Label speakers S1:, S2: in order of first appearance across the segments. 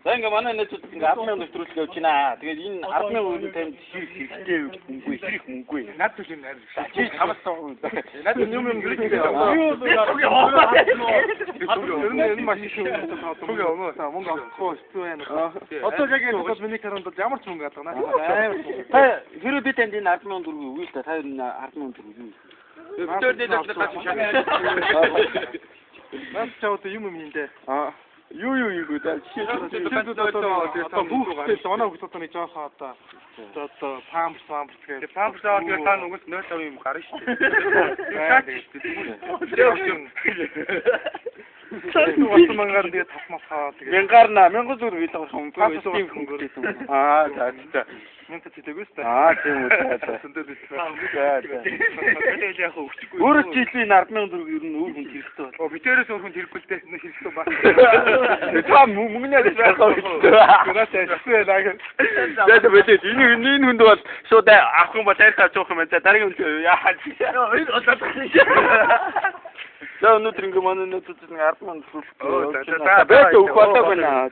S1: За ингээ манай нэтэд ингээ 10,000 нэвтрүүлэг явж байна. Тэгээд энэ 10,000 өргөн танд хэрэгтэй мөнгөгүй, хэрэг мөнгөгүй.
S2: Наад зүйл юм найр.
S1: Чи таваас
S2: наад юм хэрэгтэй. Энэ маш их юм байна. Мөнгө авахгүй хэцүү байна. Одоо яг энэ бол миний каранд ямар ч мөнгө алга наа.
S1: Та хэрэв би танд энэ 10,000 төгрөг өгье л та. Та 10,000 төгрөг юу?
S2: Битээр дээр л таач шаа. Нас чавд юм хийндэ.
S1: Юу юу да
S2: одоо бүгд оноо хөтөний жоохоо одоо памперс гэх памперс аваад гэх таа нүгээс 0.5 юм гарна шүү дээ. Бас мангаар тэгээ тавмахаа тэгээ.
S1: Мянгаар 1000 төгрөг илүү хөнгөн памперс хөнгөн. За.
S2: Мянга тэтэгөөс та.
S1: Тийм үү.
S2: Яг өгчихгүй.
S1: Өөрөө ч жилийн 10,000 төгрөг ер нь өөр хүн хэрэгтэй бол.
S2: Битээрээс өөр хүн хэрэггүй л дээ. Хэрэггүй баг.
S1: Та мөнгнөөс байхаа.
S2: Гэнэт хэвээ наа.
S1: Тэгээд бэлээ энэ хүнд бол шууд авах юм бол дайрхаа зуух юм байна. Дараагийн хүн яа. За өнөөдөр ингээ манай нэтэд 10,000 төгрөг. Бэлээ өгөх болоогүй наа.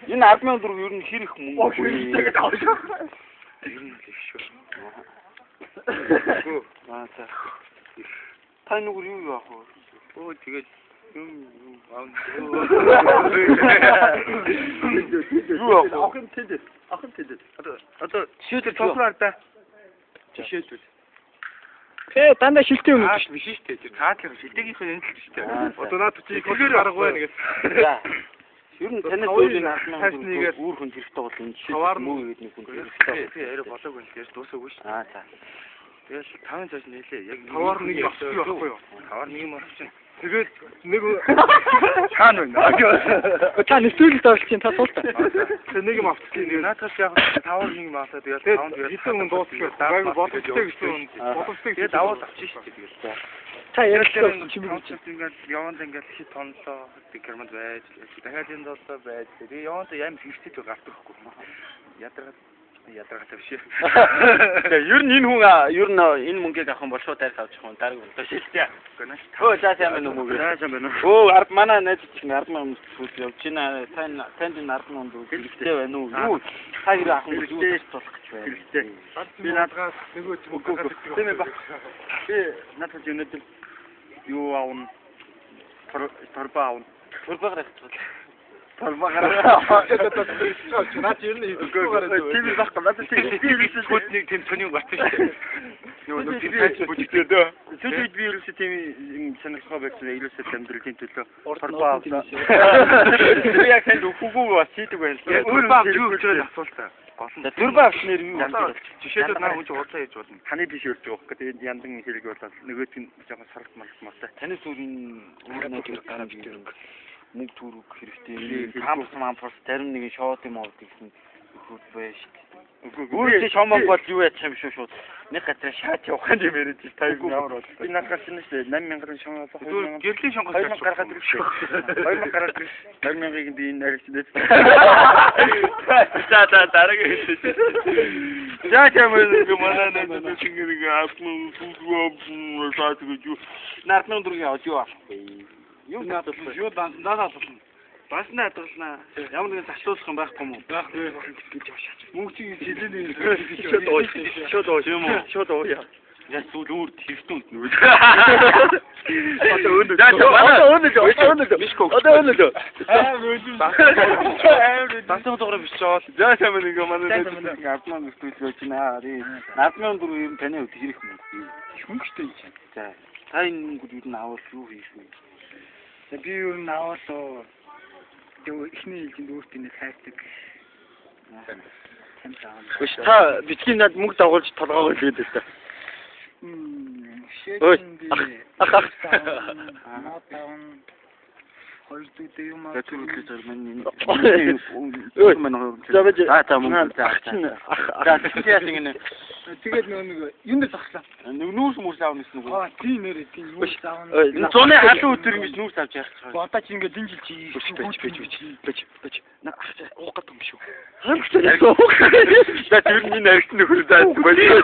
S1: Энэ 10,000 төгрөг ер нь хэрэг мөнгө. Ер нь л их шүү. За. Та нүгэр юу яах вэ? Оо тэгээд юм аав. Юу авах юм тэд. Одоо шийдэл цогцлоо да. Шийдэл. Дандаа шилтээ юм
S2: биш шүү дээ. Тэр каадлын шилдээгийнхээ энэ л шүү дээ. Одоо наад чи ихлээр арга байна гэж. За.
S1: Ер нь танай дүүлийн 10,000 өөр хүн хэрэгтэй бол энэ
S2: шиваар
S1: муу гэдэг нэг хүн хэрэгтэй.
S2: Би арай болоог байна. Тэгээс дуусаагүй шүү.
S1: За.
S2: Тэгэл 5 цааш нээлээ. Яг 5-аар 1 авахгүй байхгүй юу? 5-аар 1 юм авчих чинь. Тэгээд нэг цаана байна.
S3: Та нэвтрүүлэлт авч чинь та туултаа.
S2: Тэгээд нэг юм авчих чинь наатаас яг 5-аар 1 юм авлаа. Тэгээд 5 тэгээд хэдэн хүн дуусчих. Гайг бодолтой гэсэн. Бодолтой тэгээд даваад авчих шүү дээ. Тэгээд
S3: та ярилцлаа чи
S2: би ингээд яванд ингээд хит тонлоо. Германд байж. Дахиад энэ долоо байж. Тэгээд яванд ямар хэрэгтэй ч гартахгүй. Ядаргатай биш.
S1: Тэгээ ер нь энэ хүн ер нь энэ мөнгийг авах юм бол шууд дайрах авчих юм дараагийн удаа шилжээ. Өө за сайн байна уу мөнгө?
S2: За сайн байна уу?
S1: Өө манай найз чинь 10,000 төгрөг явж байна. Танд 10,000 төгрөг хэрэгтэй байна уу? Юу? Та хэрэг авах юм бол юу болох гэж байна?
S2: Хэрэгтэй. Би надгаас нөгөө ч мөнгө тийм ээ ба. Би надад өнөөдөр юу аавн торба аавн.
S1: Турбагаар авчих.
S2: Наад ер нь тийм байх юм. Надад тийм хөдний тийм сони гарсан шүү дээ. Юу нэг тийм сайж бүжигдээ дөө. Сүүлийн би ерөөсөө тийм сонирхол байсан. Илүүсээ амьдралын төлөө торба авлаа. Би яг танд үхгүйг бас хийдэг байл. Турба юу гэж асуултаа.
S1: Турба авснаар юу юм бэ?
S2: Жишээлбэл наа хүн урлаа хийж болно. Таны биш өрж байгаа хөөх. Тэгээд яндан хэрэг болоод нөгөөт нь жоохон саралт малтай.
S1: Таны сүрийн өөрнөө тэр гараа битэр мөнгө төрөх хэрэгтэй. Памперс зарим нэгэн шоот юм уу гэсэн хүүд байж шүү дээ. Үгүй шомон бол юу яах юм шүү. Нэг газар шаач явах юм яриад чи та ямар бол.
S2: Би надад гарсан шүү дээ. 8,000-ын шонгоос 2,000. Гэрлийн шонгоос
S1: 2,000 гаргаад ирэх шүү.
S2: 2,000 гараад ирэх. 8,000-ыг би энэ арилж дэв.
S1: За дараагийн хэлээ. За чамайг манай нэг чингэрийг авсан сүлгөө саад гэж юу. 10,000 төгрөг авч юу авах вэ? Юу надад юу дандаа болсон. Бас наадгалнаа. Ямар нэгэн зашлуулах юм байхгүй юм уу?
S2: Байхгүй.
S1: Мөнгө чи жилийн
S2: шууд ууш юм уу? Шууд ууя.
S1: Яг сүүл өөр тэртүүнд нүү.
S2: Одоо өнөж. Мишко. Одоо өнөж.
S1: Тасаа дуурай биш жоо.
S2: За сайн байна ингээ манай
S1: 10,000 төгрөг гэж наа. 10,000 төгрөг юм таны хувьд хэрэг юм.
S2: Хүнчтэй юм чинь.
S1: За. Та энэ мөнгөд юу наавал юу хийх вэ?
S3: Би юу наавал ихний хэлжинд өөртөө хайрдаг.
S1: Биш та бичгийн над мөнгө дагуулж толгоогоо л хийдэг та.
S3: Шийдэн би хоёрдугаар юм аа.
S1: Тэрүүл зэрмэн энэ манай за мөнгө за тэгээс
S3: тэгээд нэг юунд зогслоо.
S1: Нүүрс мөрс аавна гэсэн үг.
S3: Тийм нэрээ тийм нүүрс аавна.
S1: Энэ зуны халуун өдөр ингэж нүүрс авч яах гэж
S3: байна. Одоо чи ингээд энэ жил чи
S1: бич. Наа уух гэдэг юм шүү. За тэр минь аригт нөхөр заадаг байна.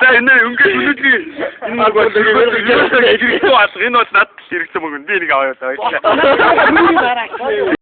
S1: За энэ өнгө өнөдрийн энэ нэг бол энэ бол над хэрэгцээ мөнгө би нэг аваад байгаа.